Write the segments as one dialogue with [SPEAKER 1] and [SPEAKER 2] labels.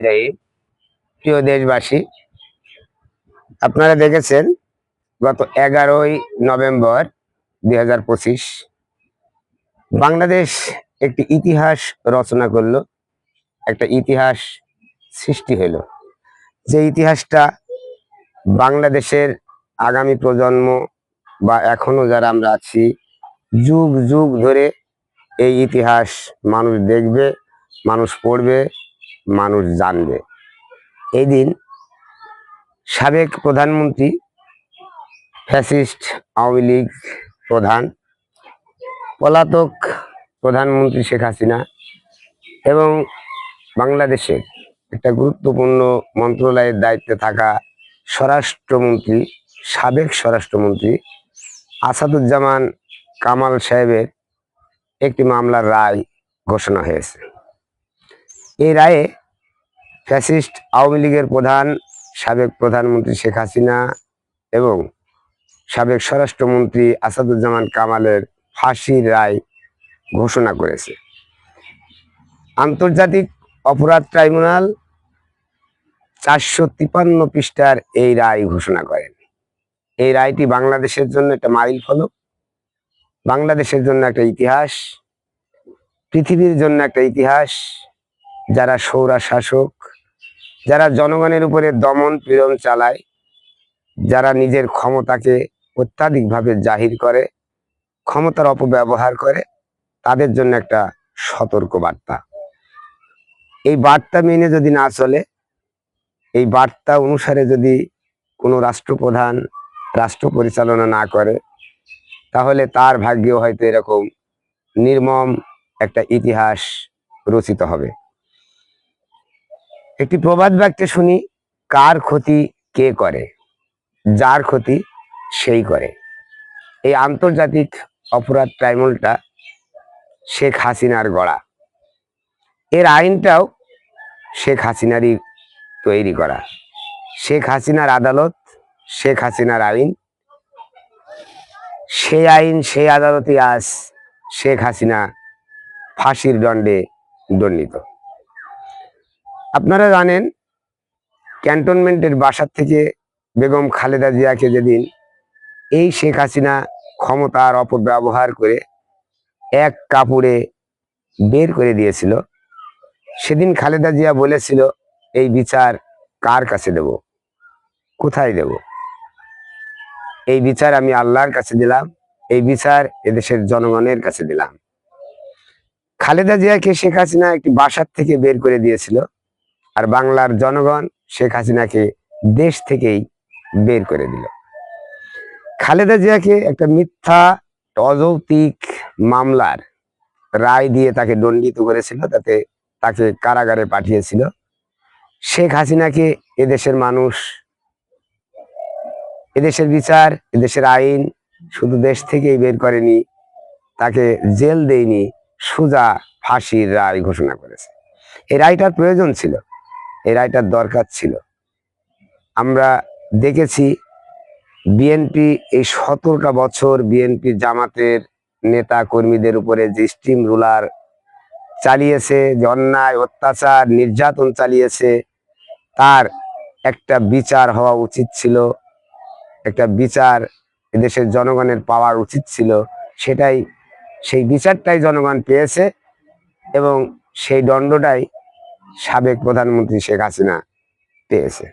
[SPEAKER 1] এই প্রিয় দেশবাসী, আপনারা দেখেছেন গত 11ই নভেম্বর 2025 বাংলাদেশ একটি ইতিহাস রচনা করলো, একটা ইতিহাস সৃষ্টি হলো। যে ইতিহাসটা বাংলাদেশের আগামী প্রজন্ম বা এখনো যারা আমরা আছি যুগ যুগ ধরে এই ইতিহাস মানুষ দেখবে, মানুষ পড়বে, মানুষ জানবে। এই দিন সাবেক প্রধানমন্ত্রী ফ্যাসিস্ট আওয়ামী লীগ প্রধান পলাতক প্রধানমন্ত্রী শেখ হাসিনা এবং বাংলাদেশের একটা গুরুত্বপূর্ণ মন্ত্রণালয়ের দায়িত্বে থাকা স্বরাষ্ট্রমন্ত্রী সাবেক স্বরাষ্ট্রমন্ত্রী আসাদুজ্জামান কামাল সাহেবের একটি মামলার রায় ঘোষণা হয়েছে। এই রায়ে ফ্যাসিস্ট আওয়ামী লীগের প্রধান সাবেক প্রধানমন্ত্রী শেখ হাসিনা এবং সাবেক স্বরাষ্ট্রমন্ত্রী আসাদুজ্জামান কামালের ফাঁসির রায় ঘোষণা করেছে। আন্তর্জাতিক অপরাধ ট্রাইব্যুনাল 453 পৃষ্ঠার এই রায় ঘোষণা করেন। এই রায়টি বাংলাদেশের জন্য একটা মাইল ফলক, বাংলাদেশের জন্য একটা ইতিহাস, পৃথিবীর জন্য একটা ইতিহাস। যারা সৌরা শাসক, যারা জনগণের উপরে দমন পীড়ন চালায়, যারা নিজের ক্ষমতাকে অত্যাধিকভাবে জাহির করে, ক্ষমতার অপব্যবহার করে, তাদের জন্য একটা সতর্ক বার্তা। এই বার্তা মেনে যদি না চলে, এই বার্তা অনুসারে যদি কোনো রাষ্ট্রপ্রধান রাষ্ট্র পরিচালনা না করে, তাহলে তার ভাগ্যেও হয়তো এরকম নির্মম একটা ইতিহাস রচিত হবে। একটি প্রবাদ বাক্যে শুনি, কার ক্ষতি কে করে, যার ক্ষতি সেই করে। এই আন্তর্জাতিক অপরাধ ট্রাইব্যুনালটা শেখ হাসিনার গড়া, এর আইনটাও শেখ হাসিনারই তৈরি করা। শেখ হাসিনার আদালত, শেখ হাসিনার আইন, সেই আইন সেই আদালতে আজ শেখ হাসিনা ফাঁসির দণ্ডে দণ্ডিত। আপনারা জানেন, ক্যান্টনমেন্টের বাসার থেকে বেগম খালেদা জিয়াকে যেদিন এই শেখ হাসিনা ক্ষমতার অপব্যবহার করে এক কাপড়ে বের করে দিয়েছিল, সেদিন খালেদা জিয়া বলেছিল, এই বিচার কার কাছে দেব, কোথায় দেব? এই বিচার আমি আল্লাহর কাছে দিলাম, এই বিচার এদেশের জনগণের কাছে দিলাম। খালেদা জিয়াকে শেখ হাসিনা একটি বাসার থেকে বের করে দিয়েছিল, আর বাংলার জনগণ শেখ হাসিনাকে দেশ থেকেই বের করে দিল। খালেদা জিয়াকে একটা মিথ্যা অযৌক্তিক মামলার রায় দিয়ে তাকে দণ্ডিত করেছিল, তাকে কারাগারে পাঠিয়েছিল। শেখ হাসিনাকে এদেশের মানুষ, এদেশের বিচার, এদেশের আইন শুধু দেশ থেকেই বের করেনি, তাকে জেল দেয়নি, সোজা ফাঁসির রায় ঘোষণা করেছে। এই রায়টার প্রয়োজন ছিল, এই রায়টার দরকার ছিল। আমরা দেখেছি বিএনপি এই 17টা বছর বিএনপি জামাতের নেতা কর্মীদের উপরে যে স্টিম রুলার চালিয়েছে, যে অন্যায় অত্যাচার নির্যাতন চালিয়েছে, তার একটা বিচার হওয়া উচিত ছিল, একটা বিচার এদেশের জনগণের পাওয়া উচিত ছিল। সেই বিচারটাই জনগণ পেয়েছে এবং সেই দণ্ডটাই সাবেক প্রধানমন্ত্রী শেখ হাসিনা পেয়েছে।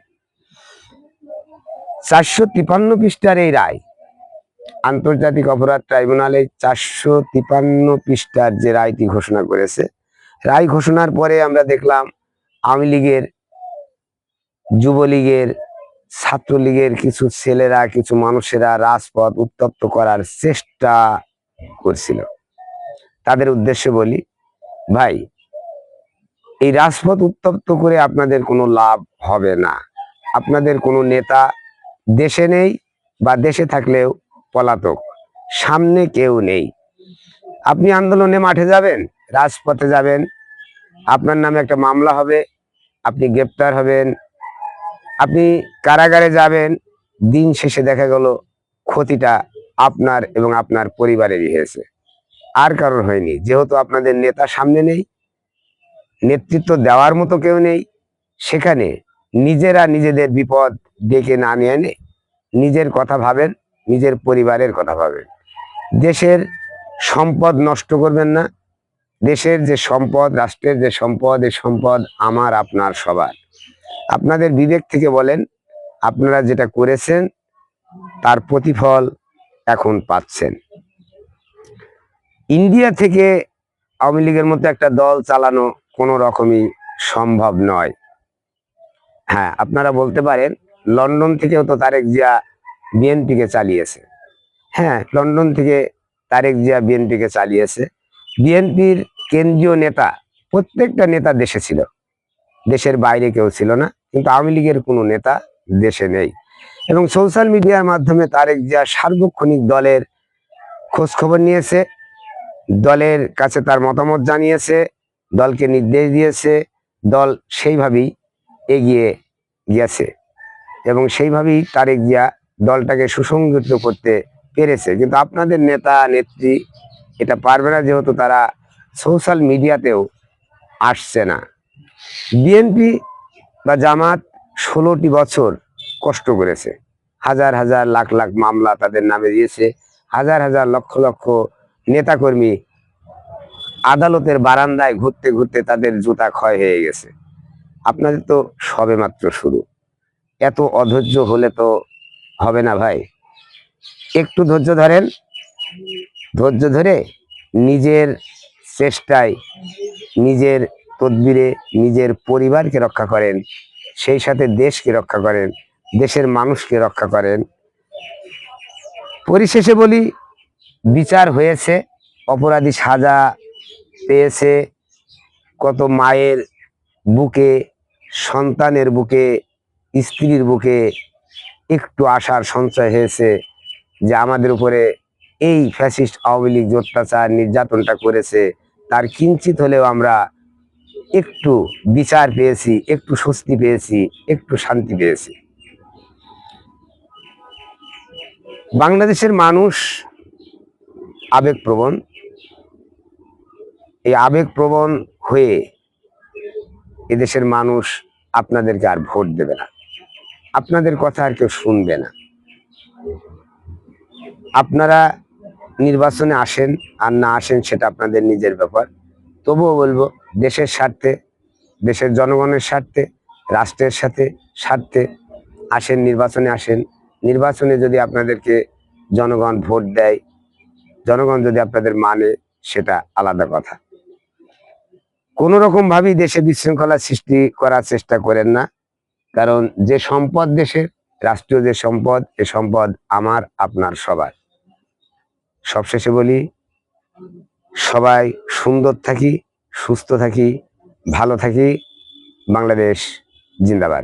[SPEAKER 1] 453 পৃষ্ঠার এই রায়, আন্তর্জাতিক অপরাধ ট্রাইব্যুনালে 453 পৃষ্ঠার যে রায়টি ঘোষণা করেছে, রায় ঘোষণার পরে আমরা দেখলাম আওয়ামী লীগের, যুবলীগের, ছাত্রলীগের কিছু ছেলেরা, কিছু মানুষেরা রাজপথ উত্তপ্ত করার চেষ্টা করছিল। তাদের উদ্দেশ্যে বলি, ভাই, এই রাজপথ উত্তপ্ত করে আপনাদের কোনো লাভ হবে না। আপনাদের কোনো নেতা দেশে নেই, বা দেশে থাকলেও পলাতক, সামনে কেউ নেই। আপনি আন্দোলনে মাঠে যাবেন, রাজপথে যাবেন, আপনার নামে একটা মামলা হবে, আপনি গ্রেপ্তার হবেন, আপনি কারাগারে যাবেন, দিন শেষে দেখা গেল ক্ষতিটা আপনার এবং আপনার পরিবারেরই হয়েছে, আর কারোর হয়নি। যেহেতু আপনাদের নেতা সামনে নেই, নেতৃত্ব দেওয়ার মতো কেউ নেই, সেখানে নিজেরা নিজেদের বিপদ ডেকে না নিয়ে এনে নিজের কথা ভাবেন, নিজের পরিবারের কথা ভাবেন। দেশের সম্পদ নষ্ট করবেন না। দেশের যে সম্পদ, রাষ্ট্রের যে সম্পদ, এই সম্পদ আমার আপনার সবার। আপনাদের বিবেক থেকে বলেন, আপনারা যেটা করেছেন তার প্রতিফল এখন পাচ্ছেন। ইন্ডিয়া থেকে আওয়ামী লীগের মতো একটা দল চালানো কোনো রকমই সম্ভব নয়। হ্যাঁ, আপনারা বলতে পারেন লন্ডন থেকেও তো তারেক জিয়া বিএনপিকে চালিয়েছে। হ্যাঁ, লন্ডন থেকে তারেক জিয়া বিএনপিকে চালিয়েছে। বিএনপির কেন্দ্রীয় নেতা, প্রত্যেকটা নেতা দেশে ছিল, দেশের বাইরে কেউ ছিল না। কিন্তু আওয়ামী লীগের কোনো নেতা দেশে নেই। এবং সোশ্যাল মিডিয়ার মাধ্যমে তারেক জিয়া সার্বক্ষণিক দলের খোঁজ খবর নিয়েছে, দলের কাছে তার মতামত জানিয়েছে, দলকে নির্দেশ দিয়েছে, দল সেইভাবেই এগিয়ে গেছে এবং সেইভাবেই তারেক জিয়া দলটাকে সুসংগঠিত করতে পেরেছে। কিন্তু আপনাদের নেতা নেত্রী এটা পারবে না, যেহেতু তারা সোশ্যাল মিডিয়াতেও আসছে না। বিএনপি বা জামাত 16টি বছর কষ্ট করেছে, হাজার হাজার লাখ লাখ মামলা তাদের নামে দিয়েছে, হাজার হাজার লক্ষ লক্ষ নেতাকর্মী আদালতের বারান্দায় ঘুরতে ঘুরতে তাদের জুতা ক্ষয় হয়ে গেছে। আপনাদের তো সবেমাত্র শুরু। এত অধৈর্য হলে তো হবে না ভাই, একটু ধৈর্য ধরেন। ধৈর্য ধরে নিজের চেষ্টায়, নিজের তদবিরে নিজের পরিবারকে রক্ষা করেন, সেই সাথে দেশকে রক্ষা করেন, দেশের মানুষকে রক্ষা করেন। পরিশেষে বলি, বিচার হয়েছে, অপরাধী সাজা পেয়েছে। কত মায়ের বুকে, সন্তানের বুকে, স্ত্রীর বুকে একটু আশার সঞ্চয় হয়েছে যে আমাদের উপরে এই ফ্যাসিস্ট আওয়ামী লীগ যে অত্যাচার নির্যাতনটা করেছে তার কিঞ্চিত হলেও আমরা একটু বিচার পেয়েছি, একটু স্বস্তি পেয়েছি, একটু শান্তি পেয়েছি। বাংলাদেশের মানুষ আবেগপ্রবণ। এই আবেগপ্রবণ হয়ে এদেশের মানুষ আপনাদেরকে আর ভোট দেবে না, আপনাদের কথা আর কেউ শুনবে না। আপনারা নির্বাচনে আসেন আর না আসেন সেটা আপনাদের নিজের ব্যাপার। তবুও বলবো, দেশের স্বার্থে, দেশের জনগণের স্বার্থে, রাষ্ট্রের স্বার্থে আসেন, নির্বাচনে আসেন। নির্বাচনে যদি আপনাদেরকে জনগণ ভোট দেয়, জনগণ যদি আপনাদের মানে, সেটা আলাদা কথা। কোন রকম ভাবেই দেশে বিশৃঙ্খলা সৃষ্টি করার চেষ্টা করেন না, কারণ যে সম্পদ দেশের, রাষ্ট্রীয় যে সম্পদ, এ সম্পদ আমার আপনার সবার। সবশেষে বলি, সবাই সুন্দর থাকি, সুস্থ থাকি, ভালো থাকি। বাংলাদেশ জিন্দাবাদ।